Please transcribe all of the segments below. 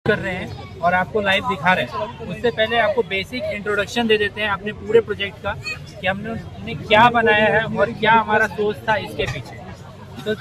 कर रहे हैं और आपको लाइव दिखा रहे हैं। उससे पहले आपको बेसिक इंट्रोडक्शन दे देते हैं अपने पूरे प्रोजेक्ट का कि हमने क्या बनाया है और क्या हमारा सोच था इसके पीछे। तो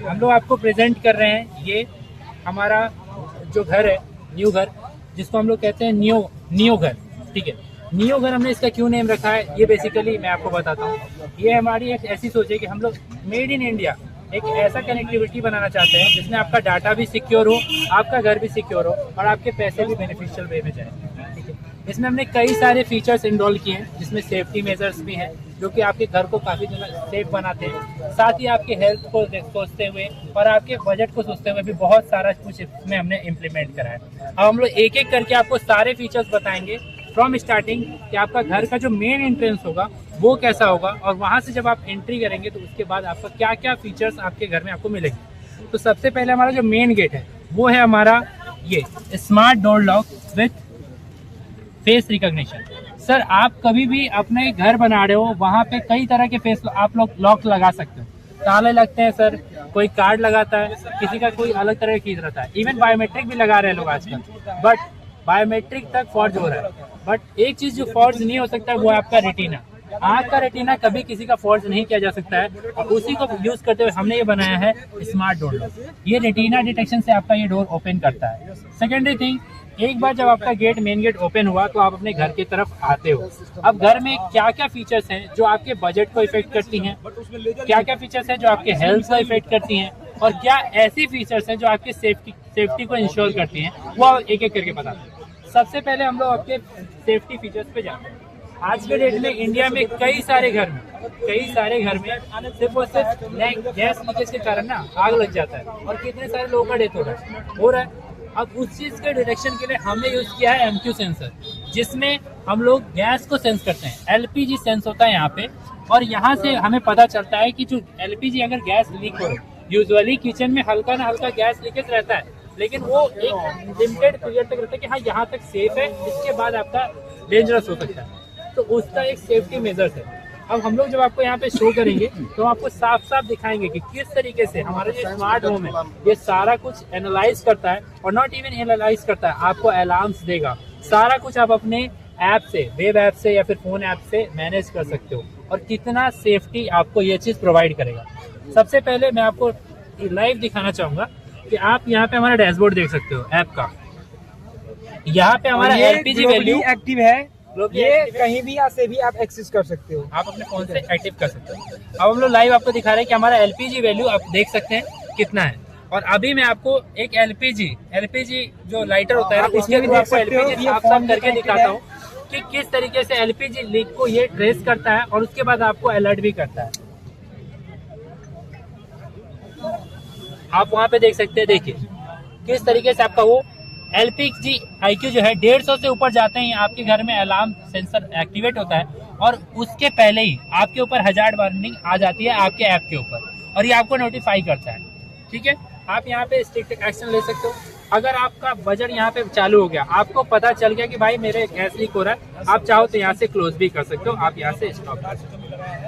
हम लोग आपको प्रेजेंट कर रहे हैं ये हमारा जो घर है, न्यू घर, जिसको हम लोग कहते हैं नियो घर। ठीक है, नियो घर हमने इसका क्यों नेम रखा है, ये बेसिकली मैं आपको बताता हूँ। ये हमारी एक ऐसी सोच है कि हम लोग मेड इन इंडिया एक ऐसा कनेक्टिविटी बनाना चाहते हैं जिसमें आपका डाटा भी सिक्योर हो, आपका घर भी सिक्योर हो और आपके पैसे भी बेनिफिशियल वे में जाए। ठीक है, इसमें हमने कई सारे फीचर्स इनरोल किए हैं जिसमें सेफ्टी मेजर्स भी हैं जो कि आपके घर को काफ़ी सेफ बनाते हैं। साथ ही आपके हेल्थ को सोचते हुए और आपके बजट को सोचते हुए भी बहुत सारा कुछ इसमें हमने इम्प्लीमेंट करा है। अब हम लोग एक एक करके आपको सारे फीचर्स बताएंगे फ्रॉम स्टार्टिंग कि आपका घर का जो मेन एंट्रेंस होगा वो कैसा होगा और वहाँ से जब आप एंट्री करेंगे तो उसके बाद आपका क्या क्या फीचर्स आपके घर में आपको मिलेंगे। तो सबसे पहले हमारा जो मेन गेट है वो है हमारा ये smart door lock with face recognition. Sir, आप कभी भी अपने घर बना रहे हो, वहाँ पे कई तरह के फेस आप लोग लॉक लगा सकते हो। ताले लगते हैं सर, कोई कार्ड लगाता है, किसी का कोई अलग तरह की चीज रहता है, इवन बायोमेट्रिक भी लगा रहे हैं लोग आजकल। बट बायोमेट्रिक तक फॉर्ज हो रहा है, बट एक चीज जो फॉर्ज नहीं हो सकता है वो है आपका रेटिना। आँख का रेटिना कभी किसी का फॉर्ज नहीं किया जा सकता है और उसी को यूज करते हुए हमने ये बनाया है स्मार्ट डोर लॉक। ये रेटिना डिटेक्शन से आपका ये डोर ओपन करता है। सेकेंडरी थिंग, एक बार जब आपका गेट मेन गेट ओपन हुआ तो आप अपने घर की तरफ आते हो। अब घर में क्या क्या फीचर्स हैं जो आपके बजट को इफेक्ट करती हैं, क्या क्या फीचर्स हैं जो आपके हेल्थ को इफेक्ट करती हैं और क्या ऐसी फीचर्स हैं जो आपकी सेफ्टी को इंश्योर करती हैं, वो एक एक करके बताते हैं। सबसे पहले हम लोग आपके सेफ्टी फीचर्स पे जाते हैं। आज के डेट में इंडिया में कई सारे घर में सिर्फ और सिर्फ गैस लीकेज के कारण ना आग लग जाता है और कितने सारे लोगों का डेथ हो रहा है। अब उस चीज के डिटेक्शन के लिए हमने यूज किया है MQ सेंसर, जिसमें हम लोग गैस को सेंस करते हैं। LPG सेंस होता है यहाँ पे और यहाँ से हमें पता चलता है कि जो LPG अगर गैस लीक हो, यूजुअली किचन में हल्का ना हल्का गैस लीकेज रहता है, लेकिन वो एक लिमिटेड पीरियड तक रहता है कि हाँ यहाँ तक सेफ है, इसके बाद आपका डेंजरस हो सकता है। तो उसका एक सेफ्टी मेजर्स है। अब हम लोग जब आपको यहाँ पे शो करेंगे तो आपको साफ साफ दिखाएंगे कि किस तरीके से हमारा जो स्मार्ट होम है ये सारा कुछ एनालाइज करता है और नॉट इवन एनालाइज करता है, आपको अलार्म्स देगा। सारा कुछ आप अपने ऐप से, वेब ऐप से या फिर फोन ऐप से मैनेज कर सकते हो और कितना सेफ्टी आपको ये चीज प्रोवाइड करेगा। सबसे पहले मैं आपको लाइव दिखाना चाहूंगा कि आप यहाँ पे हमारा डैशबोर्ड देख सकते हो ऐप का। यहाँ पे हमारा LPG वैल्यू एक्टिव है, ये कहीं भी से भी आप एक्सेस कर सकते हो, आप अपने फोन से एक्टिव कर सकते हो। अब हम लोग लाइव आपको दिखा रहे हैं कि हमारा LPG वैल्यू आप देख सकते हैं कितना है। और अभी मैं आपको एक LPG जो लाइटर होता है उसके भी आपको LPG साफ करके दिखाता हूँ कि किस तरीके से LPG लीक को ये ट्रेस करता है और उसके बाद आपको अलर्ट भी करता है। आप वहां पे देख सकते हैं, देखिए किस तरीके से आपका वो LPG IQ जो है 150 से ऊपर जाते ही आपके घर में अलार्म सेंसर एक्टिवेट होता है और उसके पहले ही आपके ऊपर हजार्ड वार्निंग आ जाती है आपके ऐप के ऊपर और ये आपको नोटिफाई करता है। ठीक है, आप यहाँ पे स्ट्रिक्ट एक्शन ले सकते हो। अगर आपका बजट यहाँ पे चालू हो गया, आपको पता चल गया कि भाई मेरे गैस लीक हो रहा है, आप चाहो तो यहाँ से क्लोज भी कर सकते हो, आप यहाँ से स्टॉप कर सकते हो।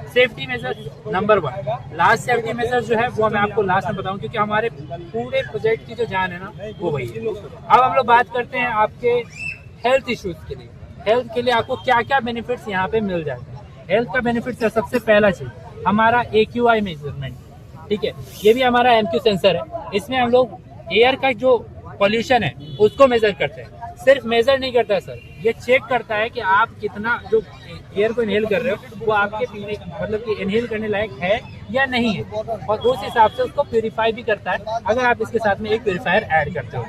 Safety major number 1, last safety major जो है वो मैं आपको लास्ट में बताऊं क्योंकि हमारे पूरे प्रोजेक्ट की जो जान है ना वो वही है। अब हम लोग बात करते हैं आपके हेल्थ इश्यूज के लिए। हेल्थ के लिए आपको क्या क्या बेनिफिट्स यहाँ पे मिल जाते हैं। हेल्थ का बेनिफिट है सबसे पहला चीज हमारा AQI मेजरमेंट। ठीक है, ये भी हमारा MQ सेंसर है। इसमें हम लोग एयर का जो पॉल्यूशन है उसको मेजर करते हैं। सिर्फ मेजर नहीं करता है सर, ये चेक करता है कि आप कितना जो एयर को इनहेल कर रहे हो वो आपके पीने मतलब कि इनहेल करने लायक है या नहीं है और उस हिसाब से उसको प्यूरिफाई भी करता है अगर आप इसके साथ में एक प्यूरिफायर ऐड करते हो।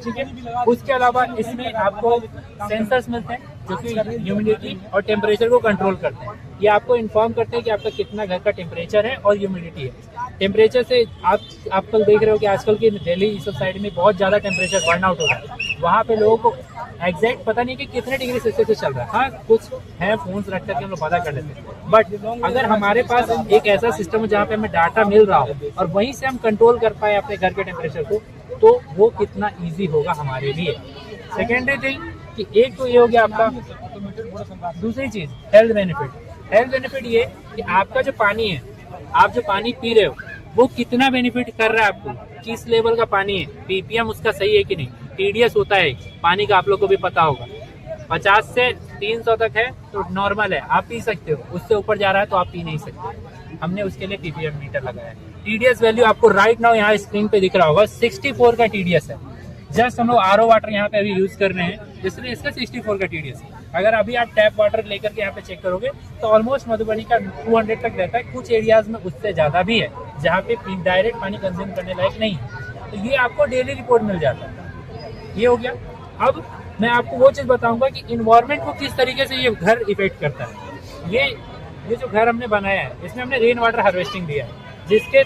ठीक है, उसके अलावा इसमें आपको सेंसर्स मिलते हैं जो कि ह्यूमिडिटी और टेम्परेचर को कंट्रोल करते हैं। ये आपको इन्फॉर्म करते हैं कि आपका कितना घर का टेम्परेचर है और ह्यूमिडिटी है। टेम्परेचर से आप कल देख रहे हो कि आजकल की दिल्ली इस सब साइड में बहुत ज़्यादा टेम्परेचर बर्न आउट हो रहा है। वहाँ पे लोगों को एग्जैक्ट पता नहीं कि कितने डिग्री सेल्सियस चल रहा है। हाँ, कुछ है फोन्स रख करके हम लोग पता कर लेते हैं, बट अगर हमारे पास एक ऐसा सिस्टम है जहाँ पे हमें डाटा मिल रहा हो और वहीं से हम कंट्रोल कर पाए अपने घर के टेम्परेचर को, तो वो कितना ईजी होगा हमारे लिए। सेकेंडरी थिंग कि एक तो ये हो गया आपका, दूसरी चीज हेल्थ बेनिफिट। हेल्थ बेनिफिट ये कि आपका जो पानी है, आप जो पानी पी रहे हो वो कितना बेनिफिट कर रहा है आपको, किस लेवल का पानी है, PPM उसका सही है कि नहीं, TDS होता है पानी का, आप लोग को भी पता होगा। 50 से 300 तक है तो नॉर्मल है, आप पी सकते हो। उससे ऊपर जा रहा है तो आप पी नहीं सकते। हमने उसके लिए ppm मीटर लगाया है। TDS वैल्यू आपको राइट नाउ यहाँ स्क्रीन पे दिख रहा होगा, 64 का TDS है। जस्ट हम लोग RO वाटर यहाँ पे अभी यूज कर रहे हैं, इसलिए इसका 64 का TDS है। अगर अभी आप टैप वाटर लेकर के यहाँ पे चेक करोगे तो ऑलमोस्ट मधुबनी का 200 तक रहता है। कुछ एरियाज में उससे ज्यादा भी है जहाँ पे डायरेक्ट पानी कंज्यूम करने लायक नहीं है। तो ये आपको डेली रिपोर्ट मिल जाता है। ये हो गया। अब मैं आपको वो चीज बताऊंगा कि इन्वायरमेंट को किस तरीके से ये घर इफेक्ट करता है। ये जो घर हमने बनाया है इसमें हमने रेन वाटर हार्वेस्टिंग दिया है, जिसके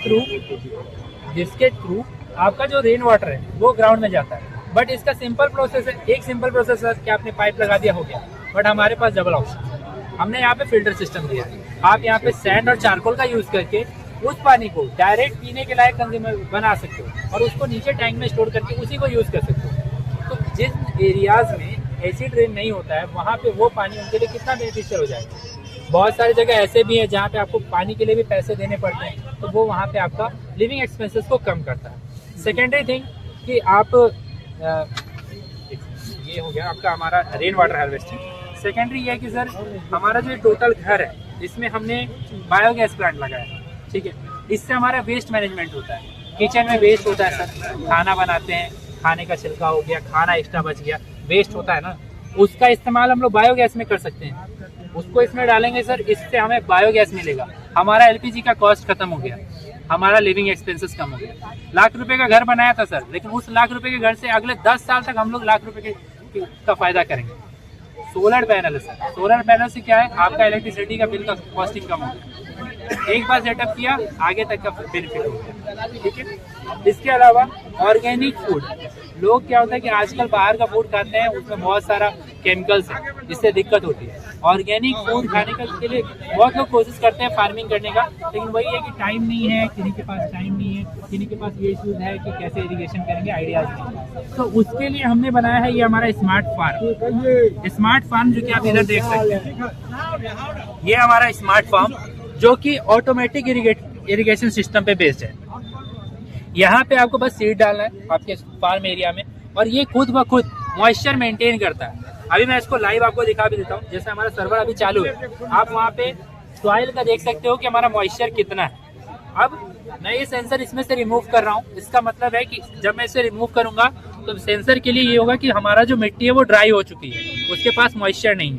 थ्रू आपका जो रेन वाटर है वो ग्राउंड में जाता है। बट इसका सिंपल प्रोसेस है, एक सिंपल प्रोसेस है कि आपने पाइप लगा दिया, हो गया। बट हमारे पास डबल ऑप्शन है। हमने यहाँ पे फिल्टर सिस्टम दिया है। आप यहाँ पे सैंड और चारकोल का यूज करके उस पानी को डायरेक्ट पीने के लायक कंज्यूमर बना सकते हो और उसको नीचे टैंक में स्टोर करके उसी को यूज कर सकते हो। तो जिस एरियाज में एसिड रेन नहीं होता है वहाँ पे वो पानी उनके लिए कितना बेनिफिशियल हो जाएगा। बहुत सारी जगह ऐसे भी है जहाँ पे आपको पानी के लिए भी पैसे देने पड़ते हैं, तो वो वहाँ पे आपका लिविंग एक्सपेंसेस को कम करता है। सेकेंडरी थिंग कि आप ये हो गया आपका हमारा रेन वाटर हार्वेस्टिंग। सेकेंडरी ये है कि सर हमारा जो टोटल घर है इसमें हमने बायोगैस प्लांट लगाया है, ठीक है। इससे हमारा वेस्ट मैनेजमेंट होता है। किचन में वेस्ट होता है सर, खाना बनाते हैं, खाने का छिलका हो गया, खाना एक्स्ट्रा बच गया, वेस्ट होता है ना, उसका इस्तेमाल हम लोग बायोगैस में कर सकते हैं। उसको इसमें डालेंगे सर, इससे हमें बायोगैस मिलेगा। हमारा LPG का कॉस्ट खत्म हो गया, हमारा लिविंग एक्सपेंसेस कम हो गया। लाख रुपए का घर बनाया था सर, लेकिन उस लाख रुपए के घर से अगले 10 साल तक हम लोग लाख रुपए का फायदा करेंगे। सोलर पैनल है सर, सोलर पैनल से क्या है आपका इलेक्ट्रिसिटी का बिल का कॉस्टिंग कम हो गया। एक बार सेटअप किया आगे तक का बेनिफिट हो गया, ठीक है। इसके अलावा ऑर्गेनिक फूड, लोग क्या होता है कि आजकल बाहर का फूड खाते हैं उसमें बहुत सारा केमिकल्स है जिससे दिक्कत होती है। ऑर्गेनिक फूड खाने के लिए बहुत लोग कोशिश करते हैं फार्मिंग करने का, लेकिन वही है कि टाइम नहीं है, किसी के पास टाइम नहीं है, किसी के पास ये इश्यूज है कि कैसे इरिगेशन करेंगे, आइडियाज नहीं। तो उसके लिए हमने बनाया है ये हमारा स्मार्ट फार्म। स्मार्ट फार्म जो कि आप इधर देख सकते हैं, ये हमारा स्मार्ट फार्म जो कि ऑटोमेटिक इरिगेशन सिस्टम पे बेस्ड है। यहाँ पे आपको बस सीड डालना है आपके फार्म एरिया में और ये खुद ब खुद मॉइस्चर मेंटेन करता है। अभी मैं इसको लाइव आपको दिखा भी देता हूँ। जैसे हमारा सर्वर अभी चालू है, आप वहाँ पे सॉइल का देख सकते हो कि हमारा मॉइस्चर कितना है। अब मैं ये सेंसर इसमें से रिमूव कर रहा हूँ, इसका मतलब है कि जब मैं इसे रिमूव करूंगा तो सेंसर के लिए ये होगा कि हमारा जो मिट्टी है वो ड्राई हो चुकी है, उसके पास मॉइस्चर नहीं है,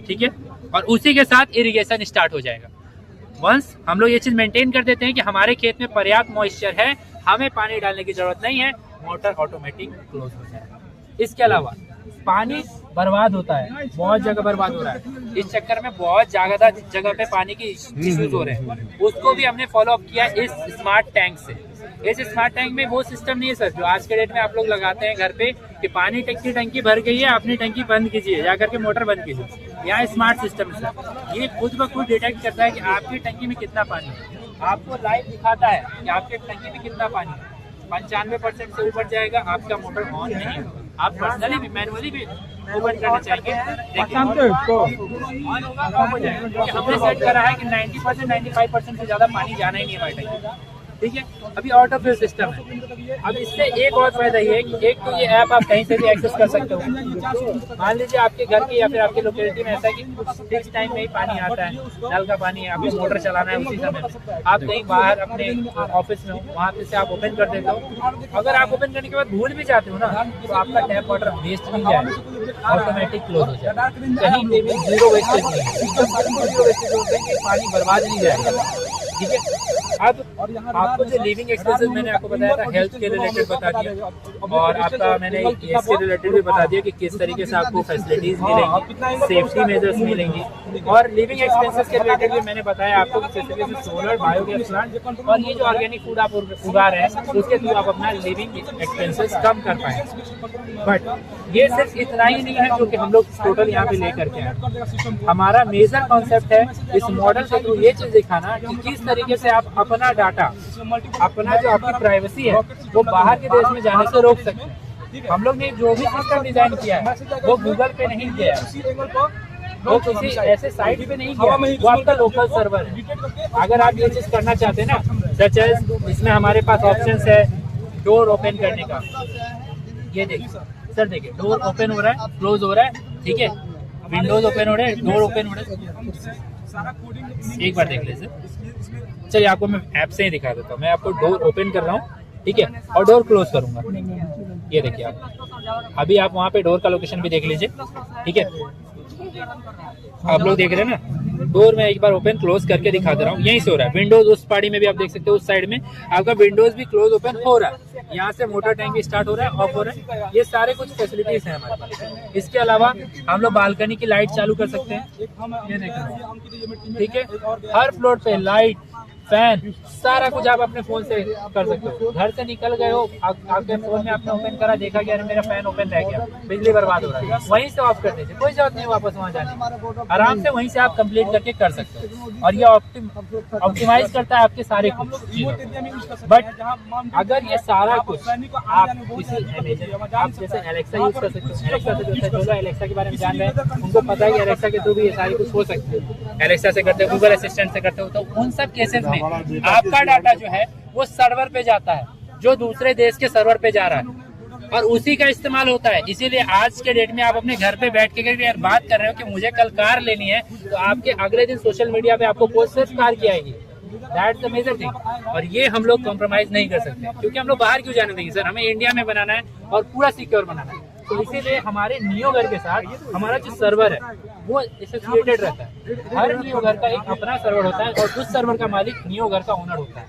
ठीक है। और उसी के साथ इरिगेशन स्टार्ट हो जाएगा। वंस हम लोग ये चीज मेंटेन कर देते हैं कि हमारे खेत में पर्याप्त मॉइस्चर है, हमें पानी डालने की जरूरत नहीं है, मोटर ऑटोमेटिक क्लोज हो जाएगा। इसके अलावा पानी बर्बाद होता है, बहुत जगह बर्बाद हो रहा है, इस चक्कर में बहुत ज्यादा जगह पे पानी की इश्यूज हो रहे हैं। उसको भी हमने फॉलो अप किया इस स्मार्ट टैंक से। इस स्मार्ट टैंक में वो सिस्टम नहीं है सर जो आज के डेट में आप लोग लगाते हैं घर पे कि पानी की टंकी भर गई है, अपनी टंकी बंद कीजिए, जाकर के मोटर बंद कीजिए। यहाँ स्मार्ट सिस्टम है सर, ये खुद ब खुद डिटेक्ट करता है कि आपकी टंकी में कितना पानी है, आपको लाइव दिखाता है कि आपके टंकी में कितना पानी है। 95% से ऊपर जाएगा आपका मोटर ऑन नहीं होगा। आप पर्सनली भी मैनुअली भी ओपन करना चाहेंगे, देखिए ऑन होगा, ऑफ हो जाएगा, क्योंकि हमने सेट करा है कि 90% 95% से ज्यादा पानी जाना ही नहीं है हमारी टंकी, ठीक है। अभी ऑटो फिल सिस्टम है। अब इससे एक और फायदा ये है कि एक तो ये ऐप आप कहीं से भी एक्सेस कर सकते हो। मान लीजिए आपके घर की या फिर आपकी लोकेलिटी में ऐसा है कि फिक्स टाइम में ही पानी आता है, नल का पानी है, आपको मोटर चलाना है उसी समय, आप कहीं बाहर अपने ऑफिस में हो, वहाँ पे से आप ओपन कर देते हो। अगर आप ओपन करने के बाद भूल भी जाते हो ना तो आपका टैप वाटर वेस्ट नहीं जाएगा, ऑटोमेटिक क्लोज हो जाएगा। कहीं पे भी जीरो वेस्टेज नहीं है, जीरो वेस्टेज होते हैं कि पानी बर्बाद नहीं जाएगा, ठीक है। अब आपको जो लिविंग एक्सपेंसेस मैंने आपको बताया था, हेल्थ के रिलेटेड बता दिया और आपका मैंने इसके रिलेटेड भी बता दिया कि किस तरीके से आपको फैसिलिटीज मिलेंगी, सेफ्टी मेजर्स मिलेंगी। और लिविंग एक्सपेंसेस के रिलेटेड भी मैंने बताया आपको कि किस तरीके से सोलर बायोगैस प्लांट और ये जो ऑर्गेनिक फूड आप उगा रहे हैं उसके थ्रू आप अपना लिविंग एक्सपेंसेस कम कर पाएंगे। बट ये सिर्फ इतना ही नहीं है जो कि हम लोग टोटल यहाँ पे लेकर के आए। हमारा मेजर कॉन्सेप्ट है इस मॉडल के थ्रू ये चीज दिखाना कि किस तरीके से आप अपना डाटा, अपना जो आपकी प्राइवेसी है वो बाहर के देश में जाने से रोक सकते हैं। हम लोग ने जो भी सिस्टम डिजाइन किया है वो गूगल पे नहीं किया है, वो किसी ऐसे साइट पे नहीं किया, वो आपका लोकल सर्वर है। अगर आप ये चीज करना चाहते हैं ना, सच एज इसमें हमारे पास ऑप्शंस है डोर ओपन करने का, ये देखिए सर, देखिए डोर ओपन हो रहा है, क्लोज हो रहा है, ठीक है, विंडोज ओपन हो रहे हैं, डोर ओपन हो रहा है। एक बार देख लीजिए। चलिए आपको मैं ऐप से ही दिखा देता हूँ। मैं आपको डोर ओपन कर रहा हूँ, ठीक है, और डोर क्लोज करूंगा। ये देखिए आप, अभी आप वहाँ पे डोर का लोकेशन भी देख लीजिए, ठीक है। आप लोग देख रहे हैं ना, डोर में एक बार ओपन क्लोज करके दिखा दे रहा हूँ, यहीं से हो रहा है। विंडोज उस पार्टी में भी आप देख सकते हो, उस साइड में आपका विंडोज भी क्लोज ओपन हो रहा है। यहाँ से मोटर टैंक भी स्टार्ट हो रहा है, ऑफ हो रहा है। ये सारे कुछ फैसिलिटीज हैं हमारे पास। इसके अलावा हम लोग बालकनी की लाइट चालू कर सकते हैं, ये देखिए, ठीक है। हर फ्लोर पे लाइट, फैन, सारा कुछ आप अपने फोन से कर सकते हो। घर से निकल गए हो, आपके फोन में आपने ओपन करा, देखा कि अरे मेरा फैन ओपन रह गया, बिजली बर्बाद हो रहा है, वहीं से ऑफ कर दीजिए, कोई जरूरत नहीं वापस वहाँ जाने। आराम से वहीं से आप कंप्लीट करके कर सकते हो। और ये ऑप्टिमाइज करता है आपके सारे कुछ। बट अगर ये सारा कुछ आप किसी आप जैसे एलेक्सा यूज कर सकते हो, एलेक्सा से जो लोग एलेक्सा के बारे में जान रहे हैं उनको पता है कि एलेक्सा के थ्रू भी ये सारी कुछ हो सकती है। एलेक्सा से करते हो, गूगल असिस्टेंट से करते हो, तो उन सब केसेस में आपका डाटा जो है वो सर्वर पे जाता है, जो दूसरे देश के सर्वर पे जा रहा है, और उसी का इस्तेमाल होता है। इसीलिए आज के डेट में आप अपने घर पे बैठ के यार बात कर रहे हो कि मुझे कल कार लेनी है, तो आपके अगले दिन सोशल मीडिया पे आपको पोस्ट सिर्फ कार की आएगी। That's the major thing. और ये हम लोग कॉम्प्रोमाइज नहीं कर सकते, क्योंकि हम लोग बाहर क्यों जाने देंगे सर, हमें इंडिया में बनाना है और पूरा सिक्योर बनाना है। तो इसीलिए हमारे नियो घर के साथ हमारा जो सर्वर है वो एसोसिएटेड रहता है। हर नियो घर का एक अपना सर्वर होता है, और उस सर्वर का मालिक नियो घर का ओनर होता है।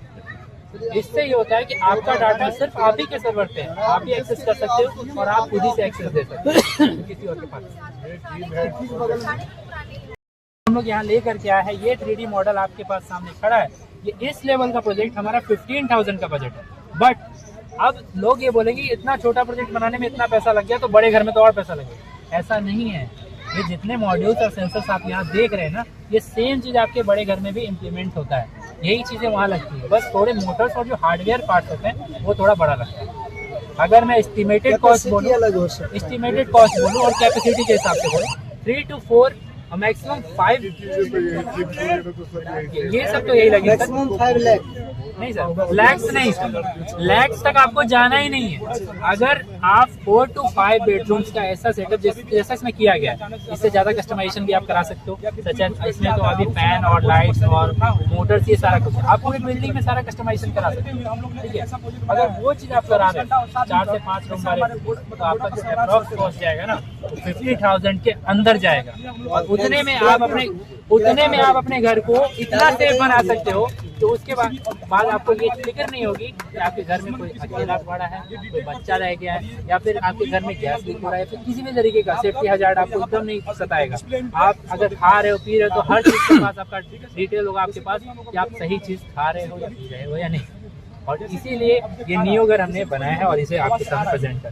इससे ये होता है कि आपका डाटा सिर्फ आप ही के सर्वर पे है, आप ही एक्सेस कर सकते हो, और आप खुद ही से एक्सेस दे सकते हो किसी और के पास। हम लोग यहाँ लेकर के आए हैं, ये 3D मॉडल आपके पास सामने खड़ा है। ये इस लेवल का प्रोजेक्ट हमारा 15,000 का बजट है। बट अब लोग ये बोलेंगे इतना छोटा प्रोजेक्ट बनाने में इतना पैसा लग गया, तो बड़े घर में तो और पैसा लगेगा। ऐसा नहीं है। ये जितने मॉड्यूल्स और सेंसर्स आप यहाँ देख रहे हैं ना, ये सेम चीज़ आपके बड़े घर में भी इम्प्लीमेंट होता है। यही चीज़ें वहाँ लगती है, बस थोड़े मोटर्स और जो हार्डवेयर पार्ट्स होते हैं वो थोड़ा बड़ा लगता है। अगर मैं एस्टिमेटेड कॉस्ट बोलूँ और कैपेसिटी के हिसाब से बोलूँ, 3 to 4 मैक्सिमम 5, ये सब तो यही लगेगा। मैक्सिमम 5 लाख नहीं सर, लैक्स नहीं, लैक्स तक आपको जाना ही नहीं है। अगर आप 4 to 5 बेडरूम्स का ऐसा सेटअप जैसा इसमें किया गया है, इससे ज्यादा कस्टमाइजेशन भी आप करा सकते हो। इसमें तो अभी फैन और लाइट्स और मोटर्स, ये सारा कुछ आप पूरी बिल्डिंग में सारा कस्टमाइजेशन करा सकते हो, ठीक है। अगर वो चीज आप करा रहे हैं 4 से 5 रूम वाले, तो आपका जो अप्रॉक्स कॉस्ट जाएगा ना, 50,000 के अंदर जाएगा। और उतने में आप अपने घर को इतना सेफ बना सकते हो, तो उसके बाद आपको ये फिक्र नहीं होगी कि आपके घर में कोई अकेला पड़ा है, कोई बच्चा रह गया है, या फिर आपके घर में गैस लीक हो रहा है, फिर किसी भी तरीके का सेफ्टी हजार्ड आपको एकदम नहीं सताएगा। आप अगर खा रहे हो, पी रहे हो, तो हर चीज के पास आपका डिटेल होगा आपके पास कि आप सही चीज खा रहे हो या पी रहे हो या नहीं। और इसीलिए ये नियो घर हमने बनाया है और इसे आपके सामने प्रेजेंट कर